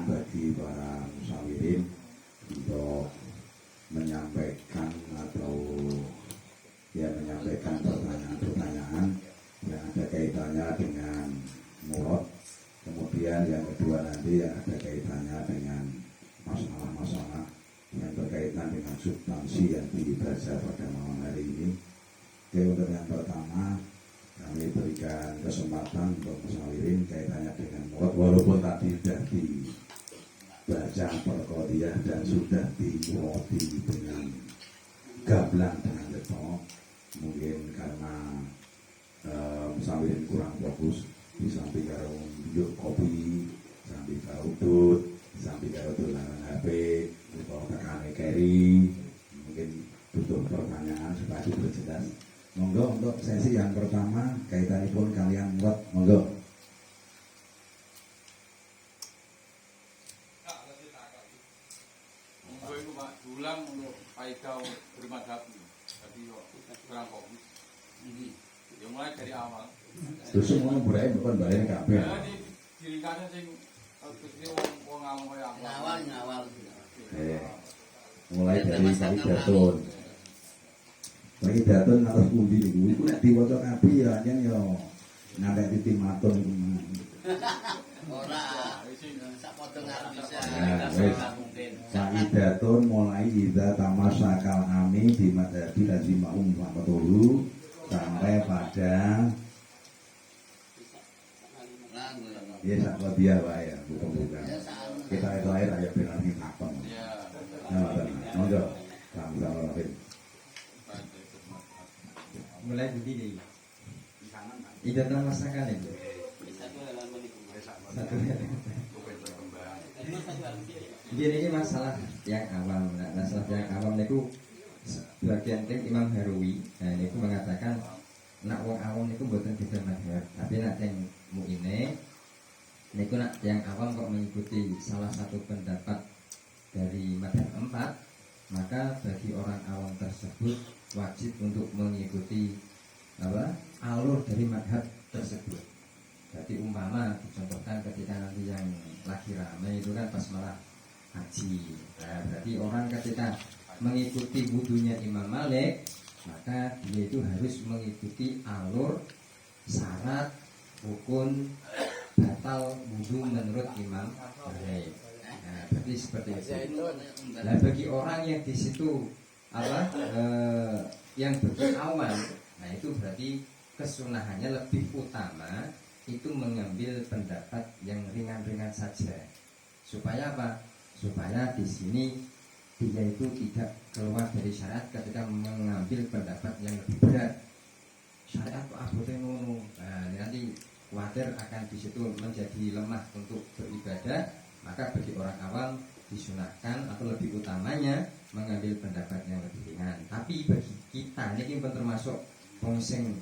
kesempatan bagi para musyawirin untuk menyampaikan atau menyampaikan pertanyaan-pertanyaan yang ada kaitannya dengan murad. Kemudian yang kedua nanti yang ada kaitannya dengan masalah-masalah yang berkaitan dengan substansi yang dibaca pada malam hari ini. Oke, untuk yang pertama kami berikan kesempatan untuk musyawirin kaitannya dengan murad, walaupun tadi sudah dibaca perqodiyah dan sudah dimuradi dengan gamblang dengan letok. Mungkin karena musyawirin kurang fokus, disambi karo yuk kopi, sambil karo udut, sambil karo dolanan HP, atau tekane carry, mungkin butuh pertanyaan supaya itu jelas. Monggo untuk sesi yang pertama kaitannya pun kalian buat monggo. Monggo itu Pak diulang untuk kaidah bermadhab. Tadi kok kurang fokus. Ya mulai dari awal. Terus mau berai bukan balik kabeh. Ya ini diringkasnya sing terus wong awam kaya Ngawal. Mulai dari Datun. Lagi Datun atas pundi iku nek diwaca kabeh ya yen ya ngantek titik matun iku. Ora sak padha ngarep bisa. Mungkin. Sa'idatun mulai idza tamasyakal ami di madhabi lazimahum faqatulu sampai pada ya sak dia wae ya bukan. Kita itu air aja benar ning kapan. Ya. Nah, monggo. Sama-sama Rahim. Mulai begini. Ida masakan itu. Satu ini masalah yang awam. Nah, masalah yang awam itu bagian tim Imam Harwi. Nah, itu mengatakan nak wong awam itu buatan beda madhab. Tapi nak yang muine, niku nak yang awam kok mengikuti salah satu pendapat dari madhab 4, maka bagi orang awam tersebut wajib untuk mengikuti alur dari madhab tersebut. Jadi umpama dicontohkan ketika nanti yang lagi ramai itu kan pas malah haji. Nah, berarti orang ketika mengikuti wudunya Imam Malik, maka dia itu harus mengikuti alur syarat rukun batal wudu menurut Imam Malik. Nah, berarti seperti itu. Nah, bagi orang yang di situ yang berawan, nah itu berarti kesunahannya lebih utama itu mengambil pendapat yang ringan-ringan saja. Supaya apa? Supaya di sini dia itu tidak keluar dari syariat ketika mengambil pendapat yang lebih berat. Syariat kok abote ngono. Nah, nanti khawatir akan di situ menjadi lemah untuk beribadah, maka bagi orang awam disunahkan atau lebih utamanya mengambil pendapat yang lebih ringan. Tapi bagi kita ini pun termasuk wong sing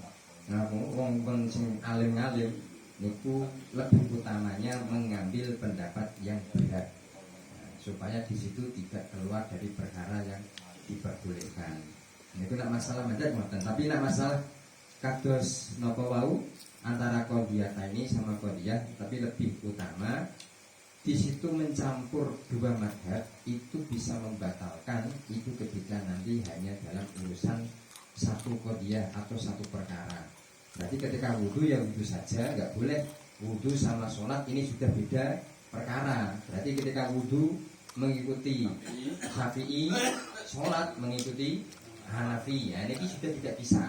alim-alim niku lebih utamanya mengambil pendapat yang berat, supaya di situ tidak keluar dari perkara yang diperbolehkan. Itu nak masalah madhab ngoten, tapi nak masalah kados napa wau antara qadiyah ini sama qadiyah, tapi lebih utama di situ mencampur dua madhab itu bisa membatalkan itu ketika nanti hanya dalam urusan satu qadiyah atau satu perkara. Berarti ketika wudhu ya wudhu saja, nggak boleh wudhu sama sholat ini sudah beda perkara. Berarti ketika wudhu mengikuti Syafi'i, sholat mengikuti Hanafi, ya ini sudah tidak bisa.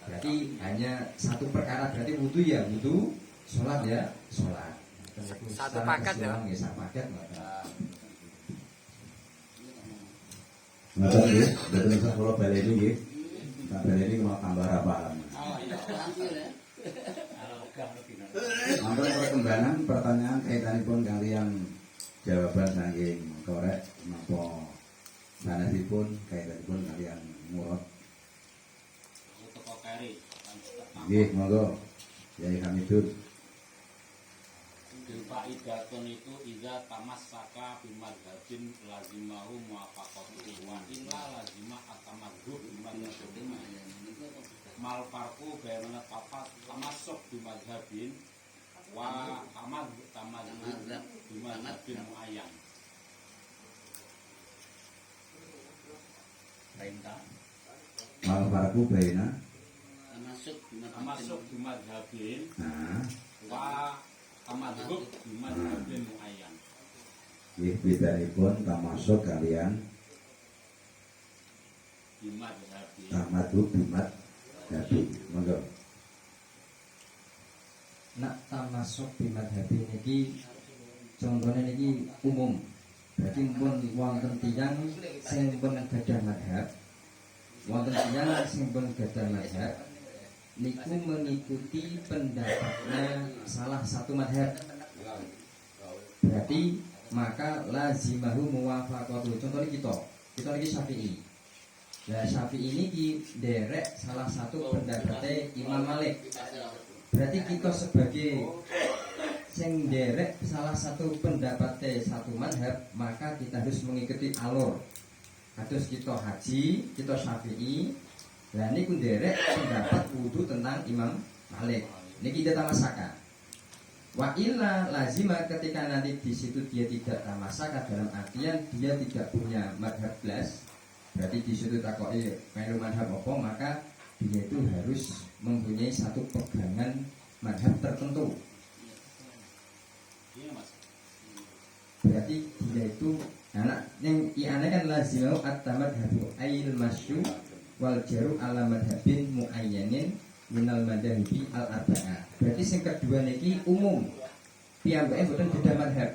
Berarti hanya satu perkara, berarti wudhu ya wudhu, sholat ya sholat. Satu paket ya. Satu paket. Ngoten nggih, betul bisa kula baleni nggih. Tak baleni mau tambah rapalan. Untuk perkembangan pertanyaan kaitanipun kalian jawaban saking korek napa sanadipun kaitanipun kalian murad. Nggih, monggo. Yai Hamidun. Faidatun itu iza tamassaka bimadhabin lazimahu muwafaqatuhu wa illa lazimah atamadhub bimadhabin mal farqu baina tamassuk bimadhabin wa tamadhub bimadhabin muayyan. Perintah Mal farqu baina Termasuk bimadhabin nah wa tamadhub bimadhabin muayyan. nggih bedanipun tamasuk kalian Bimadhabin tamadhub bimat jadi monggo nak tamasuk bimadhabi niki contohnya niki umum. Berarti pun wonten tiyang sing pun gadah madhab, wonten tiyang sing pun gadah madhab niku mengikuti pendapatnya salah satu madhab. Berarti maka lazimahu muwafaqatu. Contohnya kita niki Syafi'i. Lah Syafi'i niki derek salah satu pendapatnya Imam Malik. Berarti kita sebagai sing derek salah satu pendapatnya satu madhab, maka kita harus mengikuti alur. Terus kita haji, kita Syafi'i. Nah ini pun derek pendapat wudu tentang Imam Malik. Ini kita tamasaka. Wa illa lazima ketika nanti di situ dia tidak tamasaka dalam artian dia tidak punya madhab belas. Berarti di situ takoki melu madhab apa, maka dia itu harus mempunyai satu pegangan madhab tertentu. Iya Mas. Berarti dia itu anak yang iane kan lazimau at-tamadhabu ail masyu wal jaru ala madhabin muayyanin minal madhabi al-arba'ah. Berarti sing kedua niki umum. Piyambake mboten beda madhab.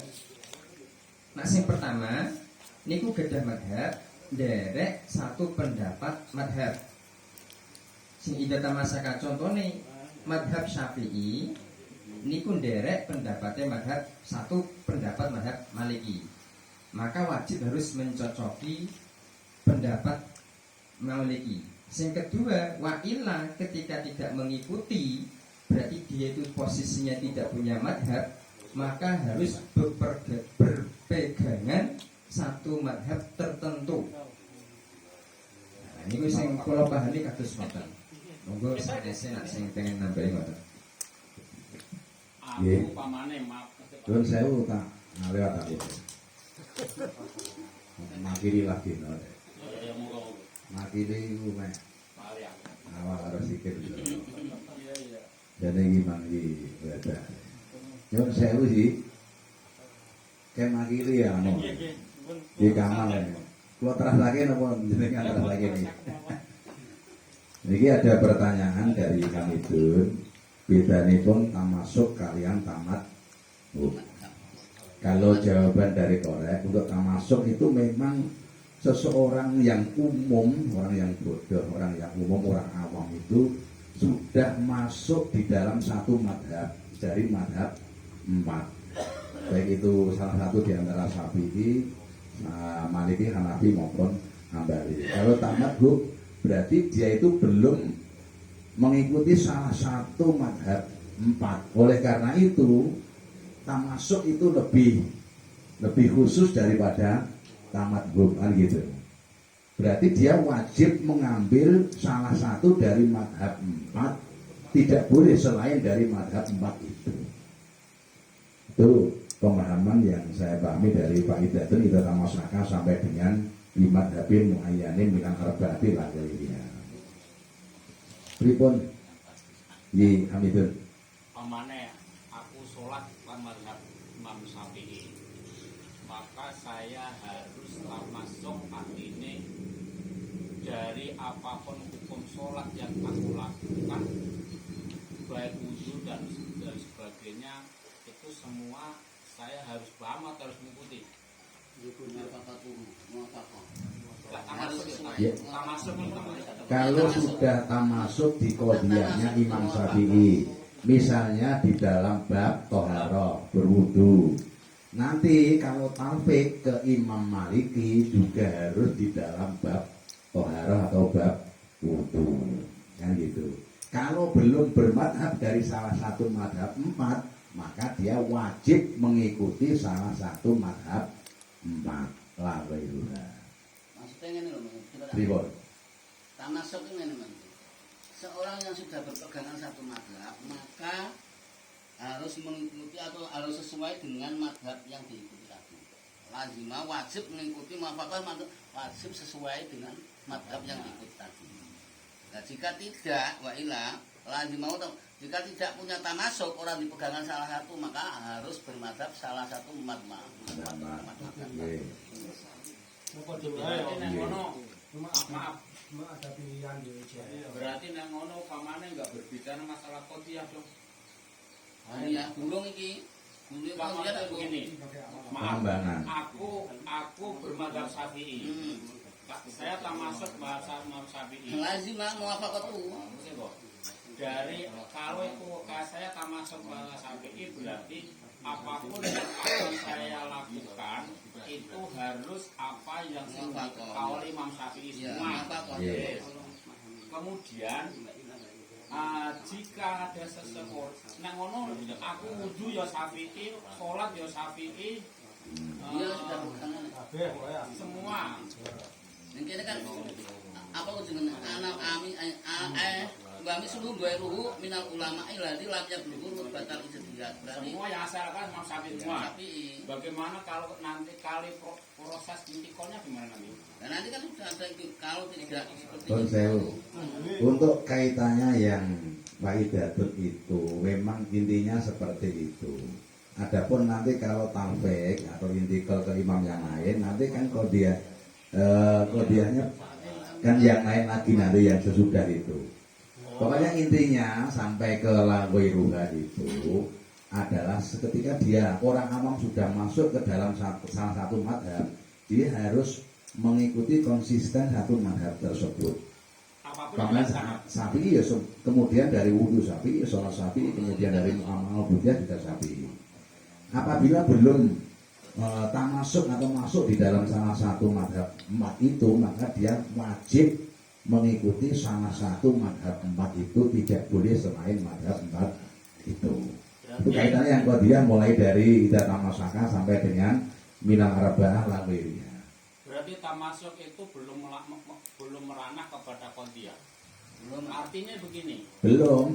Nah sing pertama niku gadah madhab derek satu pendapat madhab. Sing ida tamasaka contone madhab Syafi'i niku derek pendapatnya madhab satu pendapat madhab Maliki. Maka wajib harus mencocoki pendapat Maliki. Yang kedua, wa illa ketika tidak mengikuti berarti dia itu posisinya tidak punya madhab, maka harus berpegangan satu madhab tertentu. Nah, ini sing kula pahami kados ngoten. Monggo sakese nak sing pengen nambahi ngoten. Nggih. Aku pamane maaf. Nuwun sewu tak ngalewat aku. Makiri lagi no. Ya moga Makiri iku mek Mari aku. awal harus sikit. Iya iya. Jadi gimana iki beda. Nuwun sewu sih. Kayak makiri ya no. Di kamar ya. Kalau terus lagi napa jenengan terus lagi nih. Niki ada pertanyaan dari kami Dun. Bedanipun tamasuk kalian tamat. Kalau jawaban dari korek untuk tamasuk itu memang seseorang yang umum, orang yang bodoh, orang yang umum, orang awam itu sudah masuk di dalam satu madhab dari madhab 4. Baik itu salah satu di antara Syafi'i, Maliki, Hanafi maupun Hambali. Kalau tamat berarti dia itu belum mengikuti salah satu madhab 4. Oleh karena itu tamasuk itu lebih khusus daripada tamadhub kan gitu. Berarti dia wajib mengambil salah satu dari madhab 4, tidak boleh selain dari madhab 4 itu. Itu pemahaman yang saya pahami dari Pak Idatun itu tamasaka sampai dengan bimadhabin muayyanin minal arba'ati la ghairiha. Pripun? Nggih, Hamidun. Pamane aku sholat lan madhab Imam Syafi'i, maka saya harus termasuk artine dari apapun hukum sholat yang aku lakukan, baik wudhu dan sebagainya, itu semua saya harus paham atau harus mengikuti. Ya. Tamasuk. Kalau sudah tamasuk di qodiyahnya Imam Syafi'i, misalnya di dalam bab toharoh berwudu, nanti kalau taufik ke Imam Maliki juga harus di dalam bab toharoh atau bab wudu, kan gitu. Kalau belum bermadhab dari salah satu madhab 4, maka dia wajib mengikuti salah satu madhab 4. La ghairiha. Maksudnya ini loh, Pripun? tamasuk ini Mas. Seorang yang sudah berpegangan satu madhab, maka harus mengikuti atau harus sesuai dengan madhab yang diikuti tadi. Lazimah wajib mengikuti muwafaqah wajib sesuai dengan madhab yang diikuti tadi. Nah, jika tidak, wa ila lazimah jika tidak punya tamasuk orang di pegangan salah satu maka harus bermadhab salah satu madhab. Berarti nang ngono maaf. Ada pilihan di Berarti nang ngono pamane enggak berbicara masalah qadhiyah dong. Iya, gulung iki. Gulung Maksudnya begini. Maaf, aku bermadhab Syafi'i. Saya termasuk bahasa Imam Syafi'i. lazimah muwafaqatu. Dari kalau itu saya termasuk bahasa Syafi'i berarti apapun yang akan saya lakukan itu harus apa yang dikatakan oleh Imam Syafi'i semua. Yes. Kemudian jika ada seseorang nang ngono aku wudu ya Syafi'i, sholat ya Syafi'i, Iya sudah bukan semua. Ini kan apa ujungnya anak kami seluruh ruhu minal ulama iladi lamnya belum batal ijtihad. Berarti Semua yang saya lakukan Imam Syafi'i semua. Syafi'i. Bagaimana kalau nanti proses intikolnya gimana nanti? Dan nanti kan sudah ada itu kalau tidak seperti Don Sewu. Untuk kaitannya yang Waidatun itu memang intinya seperti itu. Adapun nanti kalau tamfik atau intikal ke imam yang lain nanti kan kodiahnya kan yang lain lagi nanti yang sesudah itu. Pokoknya intinya sampai ke Langwairuha itu adalah ketika dia orang awam sudah masuk ke dalam salah satu madhab, dia harus mengikuti konsisten satu madhab tersebut. Karena Syafi'i ya, kemudian dari wudu Syafi'i, sholat Syafi'i, kemudian dari muamalah budaya juga Syafi'i. Apabila belum tamasuk atau masuk di dalam salah satu madhab empat itu, maka dia wajib mengikuti salah satu madhab empat itu, tidak boleh selain madhab empat itu. Itu kaitannya yang dia mulai dari Ida Tamasaka sampai dengan Minal Arba'ah Langwiriyah. Berarti tamasuk itu belum meranah kepada qadhiyah. Belum, artinya begini. Belum.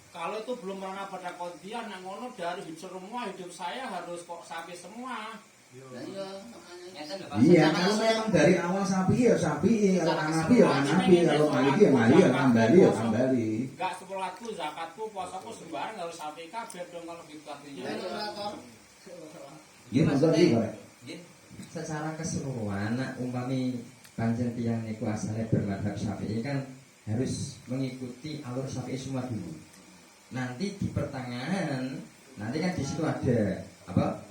Kalau itu belum meranah pada qadhiyah, nang ngono dari semua hidup saya harus kok Syafi'i semua. Iya, kalau memang dari awal Syafi'i ya Syafi'i, kalau Hanafi ya Hanafi, kalau Maliki ya Maliki, ya Hambali ya Hambali. Enggak sholatku, zakatku, puasaku sembarang harus Syafi'i kabeh dong kalau gitu artinya. Gimana? Secara keseluruhan umpami pancen tiyang niku asale bermadhab Syafi'i kan harus mengikuti alur Syafi'i semua dulu. Nanti di pertengahan nanti kan di situ ada apa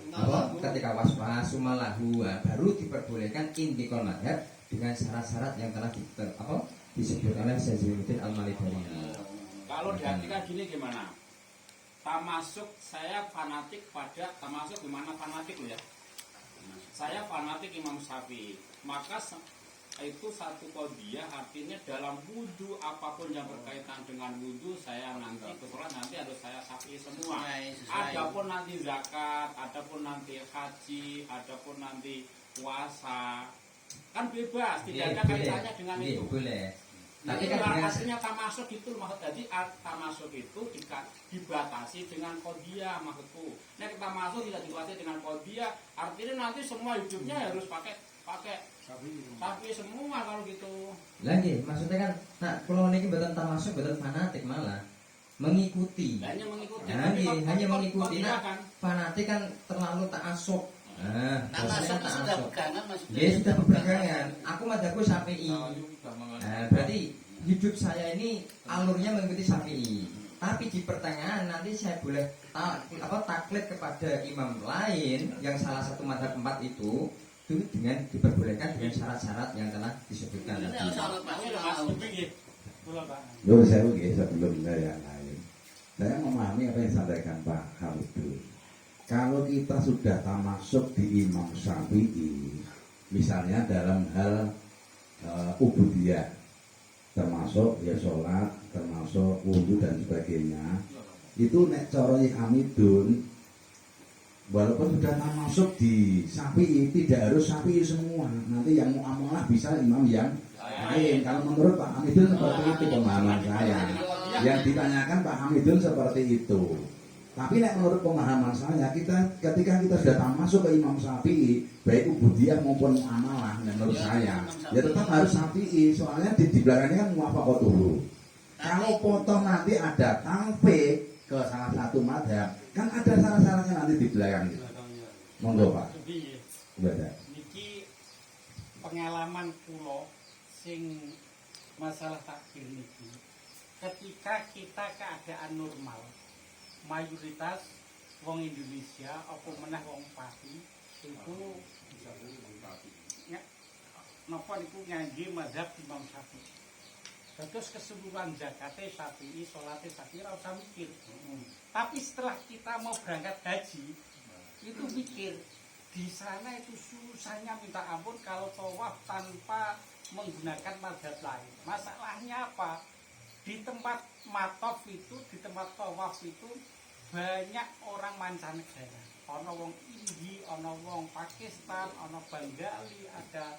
ketika waswas sumalahu baru diperbolehkan intikal madhab dengan syarat-syarat yang telah disebut oleh Syaikhul Al-Malibari. Kalau diartikan gini gimana? Tamasuk saya fanatik pada tamasuk gimana fanatik ya? Saya fanatik Imam Syafi'i, maka itu satu qadhiyah artinya dalam wudu apapun yang berkaitan dengan wudu saya nanti kebetulan nanti harus saya Syafi'i semua. Adapun nanti zakat, adapun nanti haji, adapun nanti puasa kan bebas, tidak ada kaitannya dengan itu. Boleh. Tapi kan artinya tamasuk itu maksud jadi tamasuk itu dibatasi dengan qadhiyah maksudku. Nah tamasuk tidak dibatasi dengan qadhiyah artinya nanti semua hidupnya harus pakai Syafi'i semua kalau gitu. Lagi maksudnya kan nak kalau niki mboten tamasuk mboten fanatik malah mengikuti. Hanya mengikuti. Hanya mengikuti. Nah, Kan fanatik kan terlalu ta'assub. tamasuk itu sudah pegangan Mas. Ya sudah pegangan. Aku madhabku Syafi'i. Berarti hidup saya ini alurnya mengikuti Syafi'i. Tapi di pertengahan nanti saya boleh taklid kepada imam lain yang salah satu madhab empat itu dengan diperbolehkan dengan syarat-syarat yang telah disebutkan tadi. Loh saya sebelum yang lain, saya memahami apa yang disampaikan Pak Hamidul. Kalau kita sudah tamasuk di Imam Syafi'i, misalnya dalam hal ubudiyah, termasuk ya sholat, termasuk wudhu dan sebagainya, itu nek coroi Hamidun, walaupun sudah masuk di Syafi'i, tidak harus Syafi'i semua. Nanti yang muamalah bisa imam yang lain. Kalau menurut Pak Hamidun seperti itu pemahaman saya. Yang ditanyakan Pak Hamidun seperti itu. Tapi nek menurut pemahaman saya, ketika kita sudah masuk ke Imam Syafi'i, baik ubudiyah maupun muamalah, menurut saya, ya tetap harus Syafi'i. Soalnya di belakangnya kan muwafaqatuhu. Kalau potong nanti ada talfik ke salah satu madhab, kan ada syarat-syaratnya nanti di belakang. Monggo Pak. Ibadah. Niki pengalaman kula sing masalah takbir niki. Ketika kita keadaan normal, mayoritas wong Indonesia apa meneh wong Pati itu napa niku ngangge mazhab Imam Syafi'i. Terus keseluruhan zakate Syafi'i, salate Syafi'i ora usah mikir. Tapi setelah kita mau berangkat haji, itu mikir di sana itu susahnya minta ampun kalau tawaf tanpa menggunakan mazhab lain. Masalahnya apa? Di tempat matof itu, di tempat tawaf itu banyak orang mancanegara. Ono wong Indi, ono wong Pakistan, ono Bengali, ada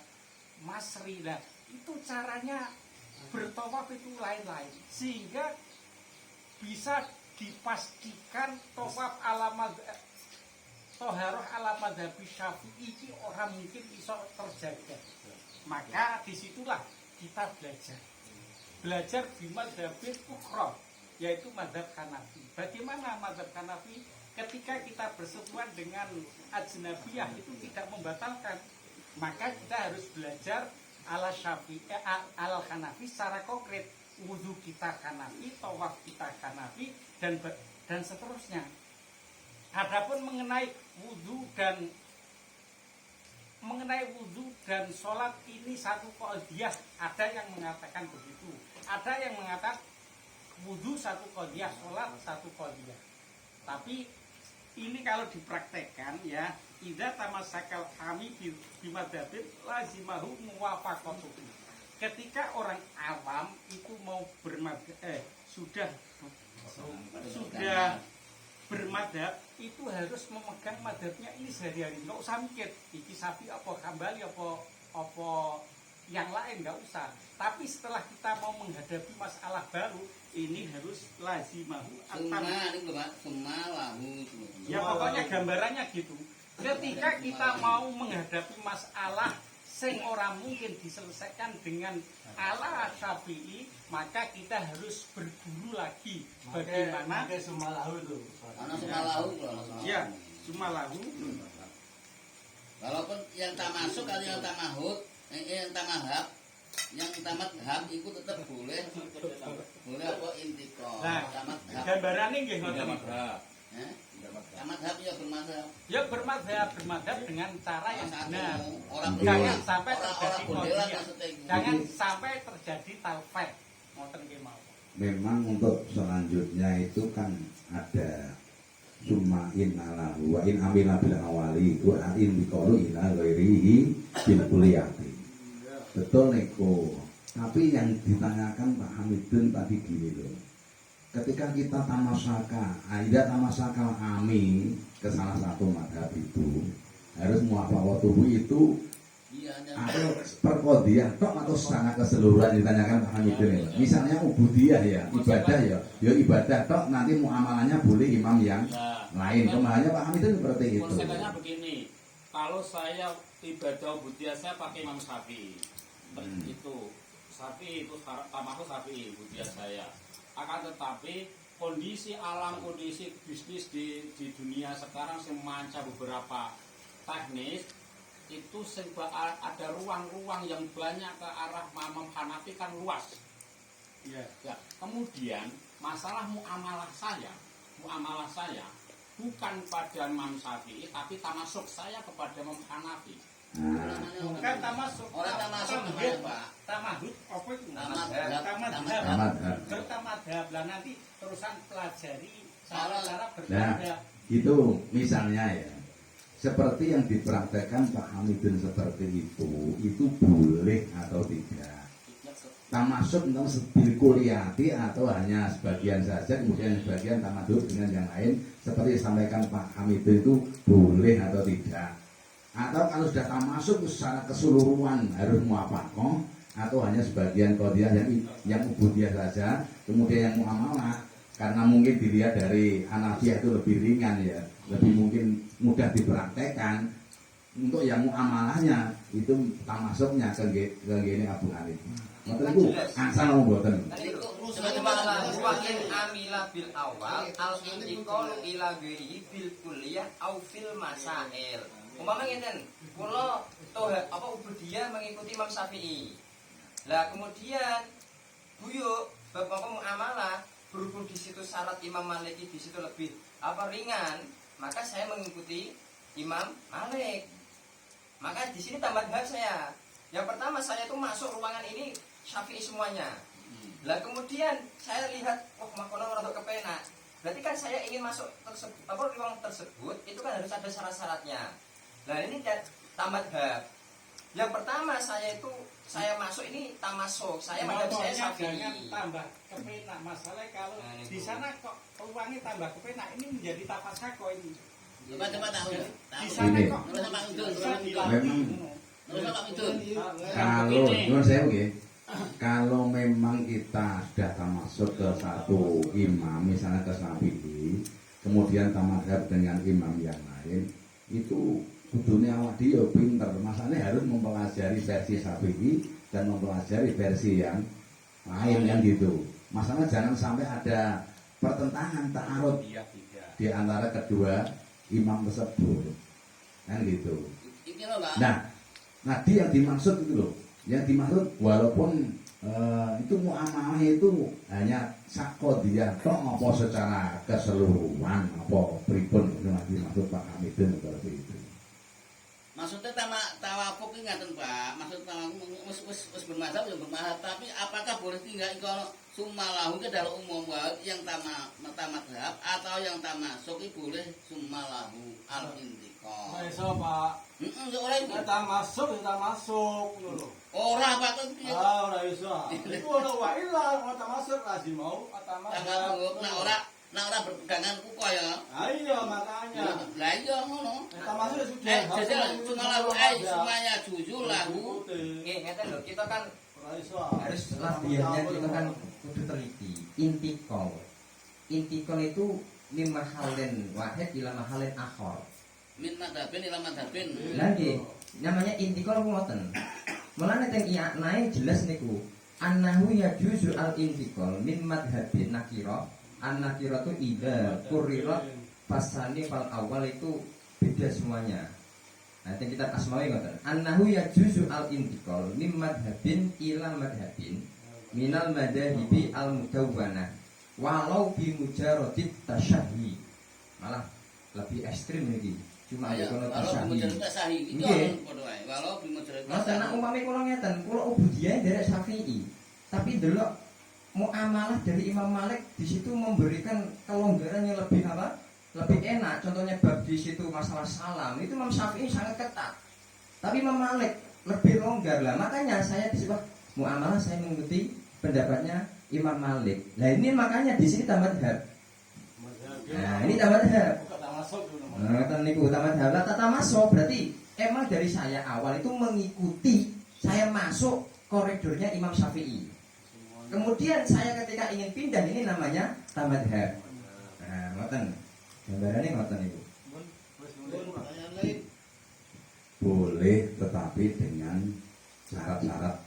Masri. Nah, itu caranya bertawaf itu lain-lain. Sehingga bisa dipastikan tawaf alamat toharoh ala madhabi Syafi'i ini orang mungkin bisa terjaga. Maka disitulah kita belajar di madhabi ukhra, yaitu madhab Hanafi. Bagaimana madhab Hanafi? Ketika kita bersentuhan dengan ajnabiyah itu tidak membatalkan, maka kita harus belajar ala Syafi'i, ala Hanafi secara konkret. Wudu kita Hanafi, tawaf kita Hanafi, dan seterusnya. Adapun mengenai wudu dan sholat ini satu qadiyah, ada yang mengatakan begitu, ada yang mengatakan wudu satu qadiyah, sholat satu qadiyah. Tapi ini kalau dipraktekkan ya, idza tamassakal kami bimadhabin lazimahu muwafaqatuhu. Ketika orang awam itu mau sudah bermadhab, itu harus memegang madhabnya ini sehari-hari. Nggak usah mikir iki Syafi'i apa Hambali apa yang lain, nggak usah. Tapi setelah kita mau menghadapi masalah baru, ini harus lazimahu ya pokoknya gambarannya gitu. Ketika kita mau menghadapi masalah sing ora mungkin diselesaikan dengan ala Syafi'i, maka kita harus berburu lagi bagaimana Sumalahu itu. Ana Sumalahu. Ya, Sumalahu. Walaupun yang tak masuk kalau yang tak mahud, yang tak mahab, yang tamadhab itu tetap boleh apa intikal. Nah, tamadhab. gambarannya nggih ngoten. Tamadhab ya bermadhab. Ya bermadhab dengan cara yang benar. Orang Jangan sampai orang terjadi bodelan qadiyah. maksudnya itu. Jangan sampai terjadi talfek. Ngoten nggih mawon. Memang untuk selanjutnya itu kan ada summa in ala wa in amila bil awali wa in biqalu ila ghairihi bil kulliyati. Betul Neko. Tapi yang ditanyakan Pak Hamidun tadi gini loh. Ketika kita tamasaka, ada tamasaka ami ke salah satu madhab itu harus muwafaqatuhu itu atau perkodiah tok atau secara keseluruhan ditanyakan Pak Hamidun ya. Misalnya ubudiyah ya, ibadah ya, ibadah tok nanti muamalahnya boleh imam yang lain. Kemahannya Pak Hamidun seperti itu. Konsepnya begini, kalau saya ibadah ubudiyah saya pakai Imam Syafi'i, itu Syafi'i itu termasuk Syafi'i ubudiyah saya. Akan tetapi kondisi alam, kondisi bisnis di dunia sekarang yang manca beberapa teknis itu ada ruang-ruang yang banyak ke arah Imam Hanafi kan luas. Ya, kemudian masalah muamalah saya bukan pada Imam Syafi'i tapi termasuk saya kepada Imam Hanafi. Bukan tamasuk. Orang tamasuk namanya Pak. Tamahud apa itu? Tamadhab. Bertamadhab. Lah nanti terusan pelajari cara Nah, bertamadhab. itu misalnya ya. Seperti yang dipraktekkan Pak Hamidun seperti itu boleh atau tidak? Tamasuk tentang bil kulliyati atau hanya sebagian saja, kemudian sebagian tamadhub dengan yang lain seperti disampaikan Pak Hamidun itu boleh atau tidak? Atau kalau sudah tamasuk secara keseluruhan harus muwafaqah atau hanya sebagian qadiyah yang ubudiyah saja, kemudian yang muamalah karena mungkin dilihat dari Hanafiah itu lebih ringan ya, lebih mungkin mudah dipraktekkan. Untuk yang muamalahnya itu tamasuknya ke gini Abu Hanifah. Mboten iku asal mboten. Wakin amila bil awal al intiqalu ila ghairihi bil kulliyah au fil masail. Umpama ngeten, kula ubudiyah mengikuti Imam Syafi'i. Lah kemudian buyuk bab muamalah berhubung di situ syarat Imam Maliki di situ lebih ringan, maka saya mengikuti Imam Malik. Maka di sini tambah madhab saya. Yang pertama saya itu masuk ruangan ini Syafi'i semuanya. Lah kemudian saya lihat, makono orang kepenak. Berarti kan saya ingin masuk ruang tersebut, itu kan harus ada syarat-syaratnya. Nah ini tambah madhab. Yang pertama saya masuk ini tamasuk. Saya madhab saya Syafi'i. Jangan tambah kepenak. Masalah kalau di sana kok peluangnya tambah kepenak, ini menjadi tafasako ini. Coba tahu. Di sana Ini. kok Kalau memang kita sudah masuk ke satu imam, misalnya ke Syafi'i, kemudian tamadhab dengan imam yang lain, itu kudunya awak dia pinter. Masalahnya harus mempelajari versi Syafi'i dan mempelajari versi yang lain kan gitu. Masalahnya jangan sampai ada pertentangan ta'arud di antara kedua imam tersebut kan gitu. Nah dia yang dimaksud itu loh, yang dimaksud walaupun itu muamalah itu hanya sakodiyah toh apa secara keseluruhan apa pripun itu dimaksud Pak Hamidun seperti itu. Maksudnya tawafuk ini ngaten Pak, maksud tawafuk wis bermazhab ya bermazhab, tapi apakah boleh tinggal kalau sumalahu ke dalam umum yang tamadhab atau yang tamasuk boleh sumalahu al intiqal. Iso Pak. Ora itu. Tamasuk lho. Ora Pak itu. Ora iso. Iku ono wae lah, ono tamasuk lazim mau tamasuk. Nah ora berpegangan kuko ya. Iya makanya. Lah iya ngono. Tamasuk sudah. Jajal sumalahu semuanya jujur lahu. Nggih, ngeten lho, kita kan Ora iso. harus Lafiyahnya kita kan kudu teliti. Intikal itu min mahalin wahid ila mahalin akhar. Min madhabin ila madhabin. Lagi namanya intikal ngoten. Mulane teng iyanae jelas niku. Annahu yajuzu al intikal min madhabin nakira. An-nakira itu idza kurirat pasani fal awal itu beda semuanya. Nanti kita asmawi ngoten. Annahu yajuzu al intikal min madhabin ila madhabin minal madhahibi al mudawwanah walau bi mujaradit tasyahhi. Malah lebih ekstrim iki. Cuma ada kono tasyahhi. Nggih. Walau bi mujarrad Mas anak umpame kula ngeten, kula ubudiyah derek Syafi'i. Tapi delok muamalah dari Imam Malik di situ memberikan kelonggaran yang lebih apa? Lebih enak. Contohnya bab di situ masalah salam itu Imam Syafi'i sangat ketat. Tapi Imam Malik lebih longgar lah. Makanya saya di sebuah muamalah saya mengikuti pendapatnya Imam Malik. Nah ini makanya di sini tamadhab. Nah ini tamadhab. Nah niku tamadhab. Lah tamasuk berarti emang dari saya awal itu mengikuti, saya masuk koridornya Imam Syafi'i. Kemudian saya ketika ingin pindah ini namanya tamadhab. Nah, ngoten. Gambarannya ngoten Ibu. Boleh tetapi dengan syarat-syarat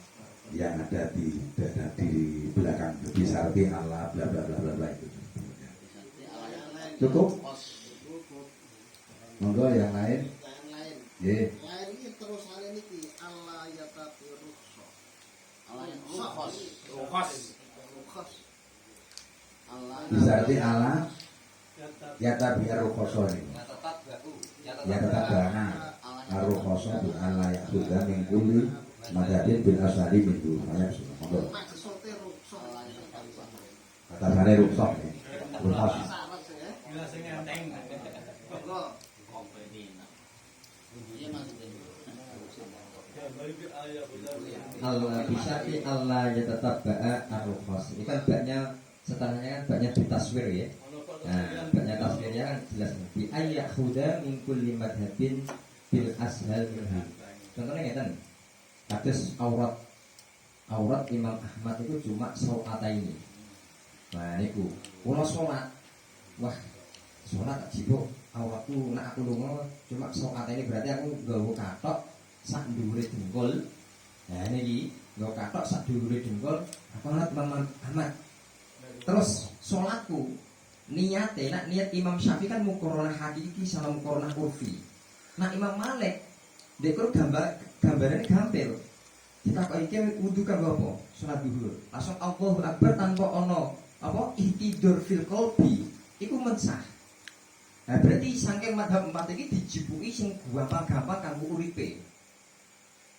yang ada di belakang disarti Allah bla bla bla bla bla itu. Cukup? Monggo yang lain. Nggih. Lain iki terus hal niki Allah ya tapi rukhsah. Allah rukhos. Allah Disarti Allah ya tabi'ar rukhsah ini. Ya tetap bana ar-rukhsah bi Allah ya sudah min kulli madhabin bil asali min dulu. Monggo. maksude rukhsah. Katasane rukhsah ya. Rukhsah. Bila sing enteng. Iya maksudnya. Allah bisyati Allah ya tetap ba'a ar-rukhas. Ini kan baknya setelahnya kan baknya ditaswir ya. Nah, baknya taswirnya kan jelas bi ayyahuda min kulli madhabin bil ashal minha. Contohnya ngeten. Kados aurat Imam Ahmad itu cuma sau'ata ini. Nah niku kula salat. Wah, salat tak jipuk awakku nek aku lunga cuma salat ini berarti aku nggawa kathok sak dhuwure dengkul. Nah niki nggawa kathok sak dhuwure dengkul aku nek amat. Terus salatku niate nak niat Imam Syafi'i kan mukorona hakiki sama mukorona urfi. Nah Imam Malik dekor gambarannya gampil. Kita kok iki wudu kanggo apa? Salat zuhur. Langsung Allahu Akbar tanpa ono apa ihtidur fil qalbi. Iku mensah. Nah berarti saking madhab 4 iki dijipuki sing gampang-gampang kanggo uripe.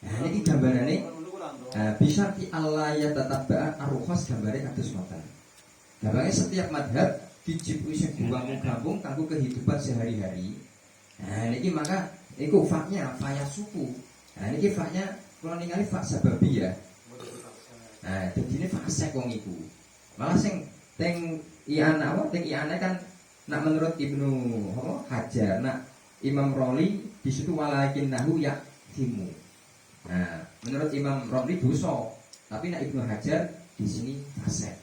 Nah niki gambarane bisa di Allah ya tetap ar-rukhas gambare kados ngoten. Gambarane setiap madhab dijipuki sing gampang kanggo kehidupan sehari-hari. Nah niki maka iku faknya fayasuku. Nah niki faknya kalau ningali fak sababi ya. Nah, begini fasek wong iku. Malah sing teng iana apa teng iana kan nak menurut Ibnu Hajar, nak Imam Romli di situ walakin nahu ya timu. Nah, menurut Imam Romli dosa, tapi nak Ibnu Hajar di sini fasek.